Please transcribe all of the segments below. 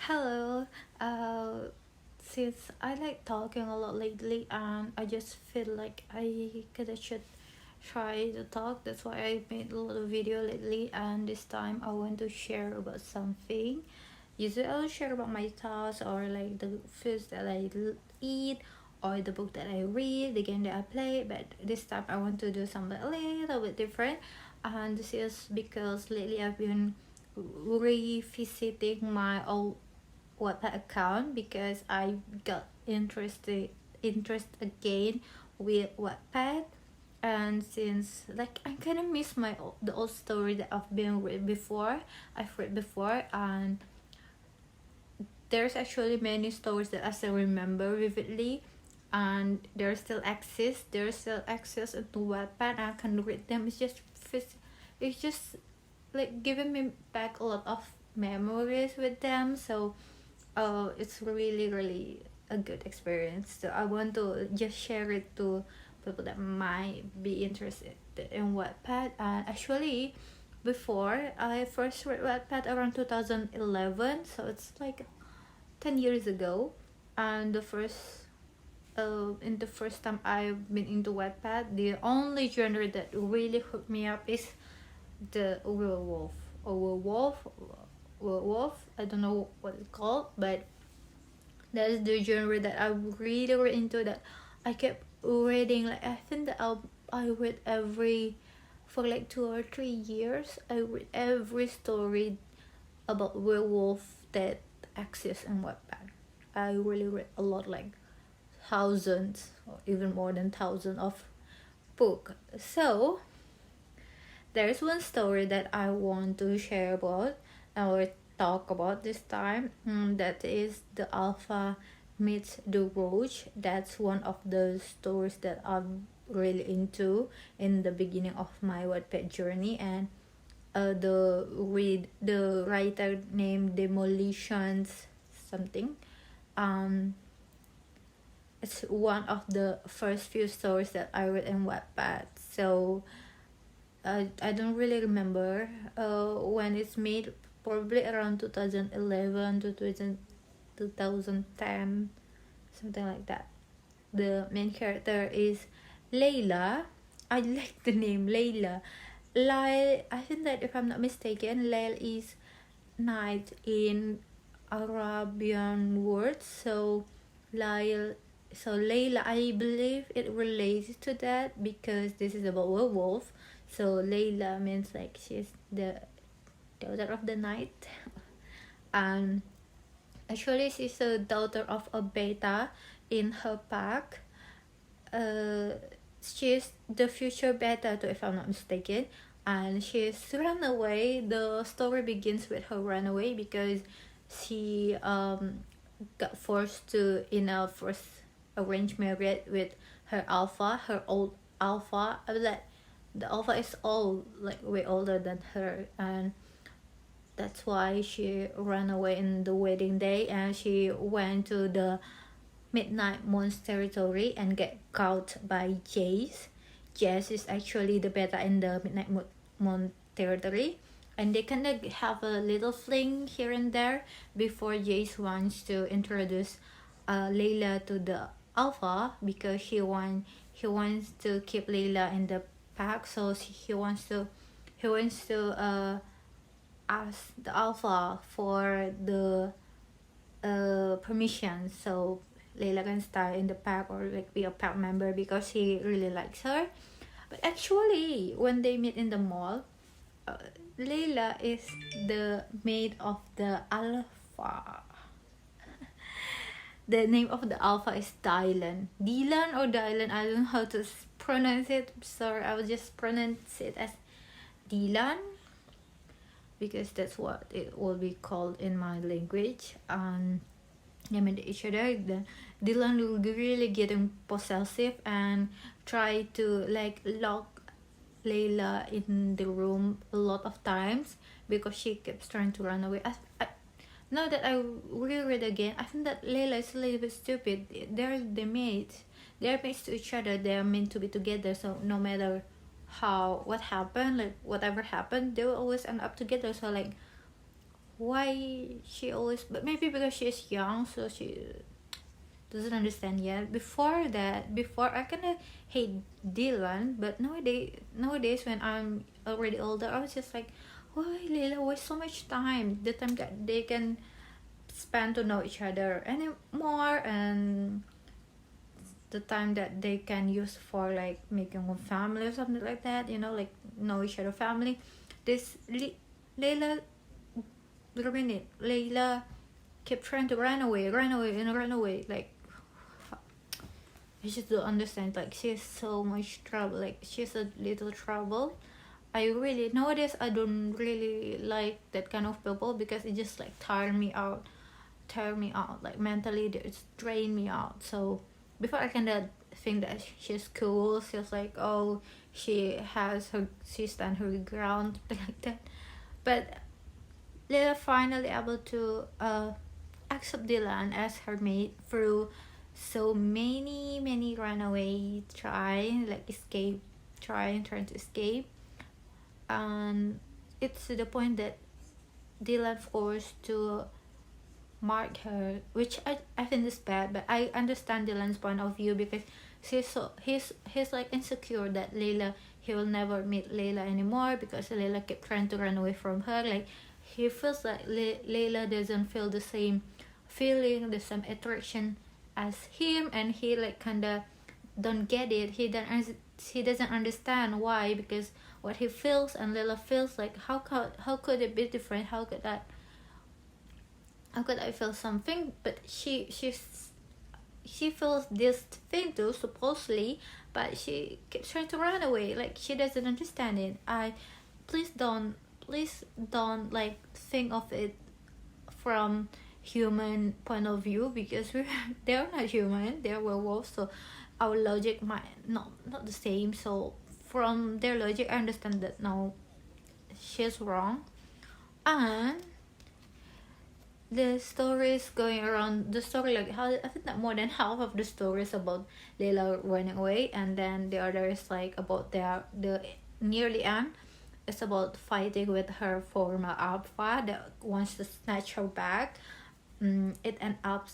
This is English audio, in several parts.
Hello. Uh, since I like talking a lot lately, and I just feel like I kinda should try to talk. That's why I made a lot of video lately, and this time I want to share about something. Usually I'll share about my thoughts or like the foods that eat or the book that I read, the game that I play. But this time I want to do something a little bit different, and this is because lately I've been revisiting my old Wattpad account because I got interest again with Wattpad. And since like I kind of miss the old story that I've read before, and there's actually many stories that I still remember vividly, and there's still access into Wattpad, and I can read them. It's just like giving me back a lot of memories with them. So it's really a good experience. So I want to just share it to people that might be interested in Wattpad. And actually, before I first read Wattpad around 2011, so it's like 10 years ago. And the first time I've been into Wattpad, the only genre that really hooked me up is the werewolf. I don't know what it's called, but that's the genre that I really were into. That I kept reading. Like I think that I read every for like 2 or 3 years. I read every story about werewolf that exists in Wattpad. I really read a lot, like thousands or even more than thousands of book. So there's one story that I want to share about or talk about this time. That is the Alpha meets the Roach. That's one of the stories that I'm really into in the beginning of my Wattpad journey. And the writer named Demolitions something. Um, it's one of the first few stories that I read in Wattpad. So I don't really remember when it's made, probably around 2011 to 2010, something like that. The main character is Layla. I like the name Layla. Lyle, I think that if I'm not mistaken, Lyle is night in Arabian words. So Lyle, so Layla, I believe it relates to that because this is about werewolf. So Layla means like she's the daughter of the night. And actually she's the daughter of a beta in her pack. uh she's the future beta too, if I'm not mistaken. And she's run away. The story begins with her runaway because she got forced to in a first arranged marriage with her old alpha. I was like, the alpha is old, like way older than her, and that's why she ran away in the wedding day, and she went to the Midnight Moon's territory and get caught by Jace. Jace is actually the beta in the Moon territory, and they kind of have a little fling here and there before Jace wants to introduce Layla to the Alpha because he wants to keep Layla in the pack. So he wants to ask the Alpha for the permission, so Layla can stay in the pack or like be a pack member because he really likes her. But actually, when they meet in the mall, uh, Layla is the maid of the Alpha. The name of the Alpha is Dylan or Dylan. I don't know how to pronounce it. Sorry, I will just pronounce it as Dylan because that's what it will be called in my language. They meet each other. The Dylan will really getting possessive and try to like lock Layla in the room a lot of times because she keeps trying to run away. Now that I reread again, I think that Layla is a little bit stupid. They're mates. They're mates to each other. They're meant to be together. So no matter what happened, like whatever happened, they will always end up together. So like, why she always, but maybe because she's young, so she doesn't understand yet. Before that, before I kind of hate Dylan, but nowadays when I'm already older, I was just like, why Layla waste so much time, the time that they can spend to know each other anymore, and the time that they can use for like making a family or something like that, like know each other family. This Layla, ruin it. Layla kept trying to run away, and run away. Like, I just don't understand. Like, she's so much trouble. Like, she's a little trouble. I really, nowadays I don't really like that kind of people, because it just like tire me out, like mentally it's drain me out. So before I kind of think that she's cool, she's like, oh, she stand her ground, like that. But Lila finally able to accept Dylan as her mate through so many runaway trying to escape. And it's to the point that Dylan forced to mark her, which I think is bad, but I understand Dylan's point of view, because he's like insecure that he will never meet Layla anymore, because Layla kept trying to run away from her. Like, he feels like Layla doesn't feel the same feeling, the same attraction as him, and he like kinda don't get it. He doesn't understand why, because what he feels and Layla feels, like how could it be different? How could I feel something, but she feels this thing too, supposedly, but she keeps trying to run away. Like, she doesn't understand it. Please don't like think of it from human point of view, because they're not human, they're werewolves, so our logic might not the same. So from their logic, I understand that no, she's wrong. And the story is going around, the story, like, how I think that more than half of the story is about Layla running away, and then the other is like about the nearly end. It's about fighting with her former alpha that wants to snatch her back. It ends up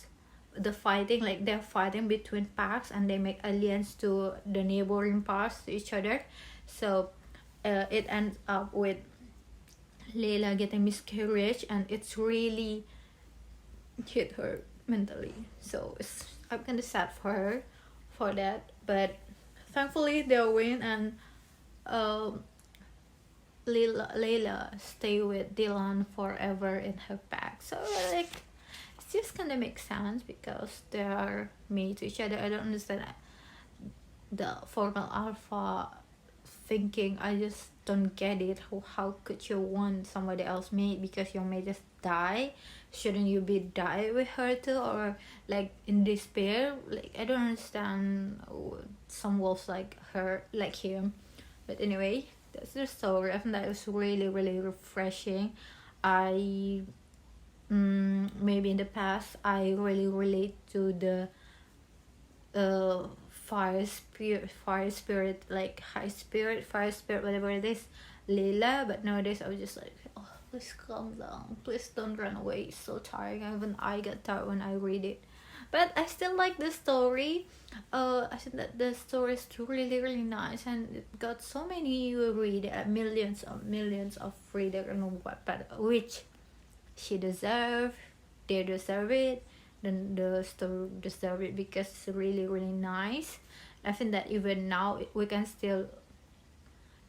the fighting, like they're fighting between packs, and they make alliance to the neighboring packs to each other. So it ends up with Layla getting miscarriage, and it's really hit her mentally. So I'm kind of sad for her for that, but thankfully they'll win, and Layla stay with Dylan forever in her pack. So like, it just kind of makes sense because they are made to each other. I don't understand the formal alpha thinking. I just don't get it. How could you want somebody else mate because your mate just die? Shouldn't you be die with her too, or like in despair? Like, I don't understand some wolves like him. But anyway, that's the story. I think that was really refreshing. I maybe in the past I really relate to the fire spirit, like high spirit, fire spirit, whatever it is, Layla. But nowadays I was just like, oh, please calm down, please don't run away. It's so tiring. Even I get tired when I read it, but I still like the story. I think that the story is really nice, and it got so many millions of readers on Wattpad, which they deserve it. Then the story deserve it because it's really nice. I think that even now we can still,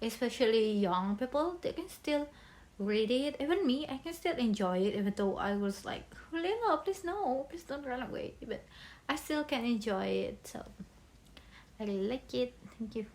especially young people, they can still read it. Even me, I can still enjoy it, even though I was like, Layla, please no, please don't run away. But I still can enjoy it, so I really like it. Thank you.